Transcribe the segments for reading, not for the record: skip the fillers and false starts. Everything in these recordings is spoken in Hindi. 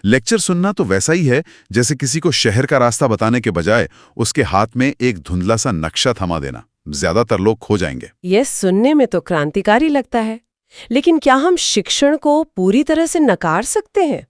लेक्चर सुनना तो वैसा ही है जैसे किसी को शहर का रास्ता बताने के बजाय उसके हाथ में एक धुंधला सा नक्शा थमा देना। ज्यादातर लोग खो जाएंगे। यह सुनने में तो क्रांतिकारी लगता है, लेकिन क्या हम शिक्षण को पूरी तरह से नकार सकते हैं?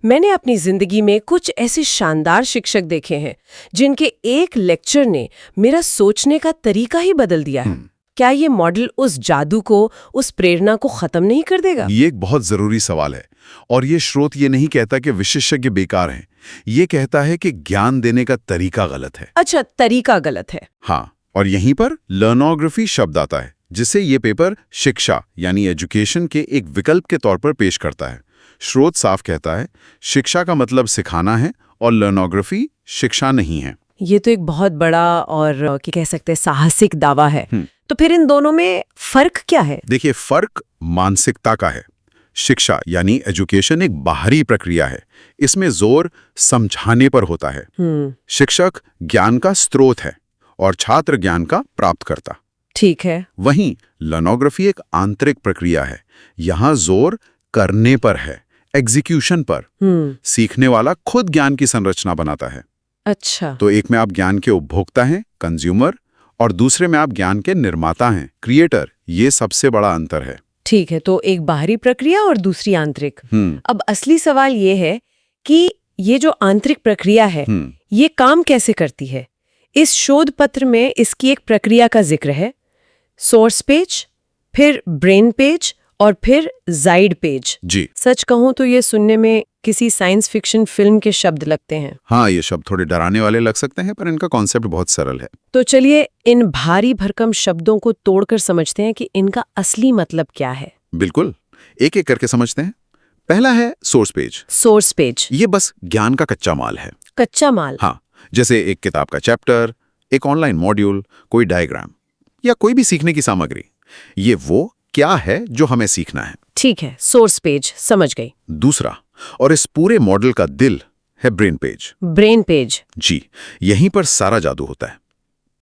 मैंने अपनी जिंदगी में कुछ ऐसे शानदार शिक्षक देखे हैं जिनके एक लेक्चर ने मेरा सोचने का तरीका ही बदल दिया है। क्या ये मॉडल उस जादू को, उस प्रेरणा को खत्म नहीं कर देगा? ये एक बहुत जरूरी सवाल है। और ये स्रोत ये नहीं कहता कि विशेषज्ञ बेकार हैं, ये कहता है कि ज्ञान देने का तरीका गलत है। अच्छा, तरीका गलत है। हाँ, और यहीं पर लर्नोग्राफी शब्द आता है, जिसे ये पेपर शिक्षा यानी एजुकेशन के एक विकल्प के तौर पर पेश करता है। स्रोत साफ कहता है शिक्षा का मतलब सिखाना है और लर्नोग्राफी शिक्षा नहीं है। ये तो एक बहुत बड़ा और क्या कह सकते हैं साहसिक दावा है। तो फिर इन दोनों में फर्क क्या है? देखिए, फर्क मानसिकता का है। शिक्षा यानी एजुकेशन एक बाहरी प्रक्रिया है, इसमें जोर समझाने पर होता है। शिक्षक ज्ञान का स्रोत है और छात्र ज्ञान का प्राप्तकर्ता। ठीक है। वहीं लर्नोग्राफी एक आंतरिक प्रक्रिया है, यहाँ जोर करने पर है, एग्जीक्यूशन पर। सीखने वाला खुद ज्ञान की संरचना बनाता है। अच्छा। तो एक में आप ज्ञान के उपभोक्ता हैं, कंज्यूमर, और दूसरे में आप ज्ञान के निर्माता हैं, क्रिएटर। ये सबसे बड़ा अंतर है। ठीक है, तो एक बाहरी प्रक्रिया और दूसरी आंतरिक। अब असली सवाल ये है कि ये जो आंतरिक प्रक्रिया है ये काम कैसे करती है? इस शोध पत्र में इसकी एक प्रक्रिया का जिक्र है। सोर्स पेज, फिर ब्रेन पेज और फिर जाइड पेज। जी। सच कहूं तो ये सुनने में किसी साइंस फिक्शन फिल्म के शब्द लगते हैं। हाँ, ये शब्द थोड़े डराने वाले लग सकते हैं, पर इनका कॉन्सेप्ट बहुत सरल है। तो चलिए इन भारी भरकम शब्दों को तोड़कर समझते हैं कि इनका असली मतलब क्या है। बिल्कुल, एक एक करके समझते हैं। पहला है सोर्स पेज। सोर्स पेज ये बस ज्ञान का कच्चा माल है। कच्चा माल? हाँ, जैसे एक किताब का चैप्टर, एक ऑनलाइन मॉड्यूल, कोई डायग्राम या कोई भी सीखने की सामग्री। ये वो क्या है जो हमें सीखना है। ठीक है, सोर्स पेज समझ गई। दूसरा, और इस पूरे मॉडल का दिल है ब्रेन पेज। Brain page? जी, यहीं पर सारा जादू होता है।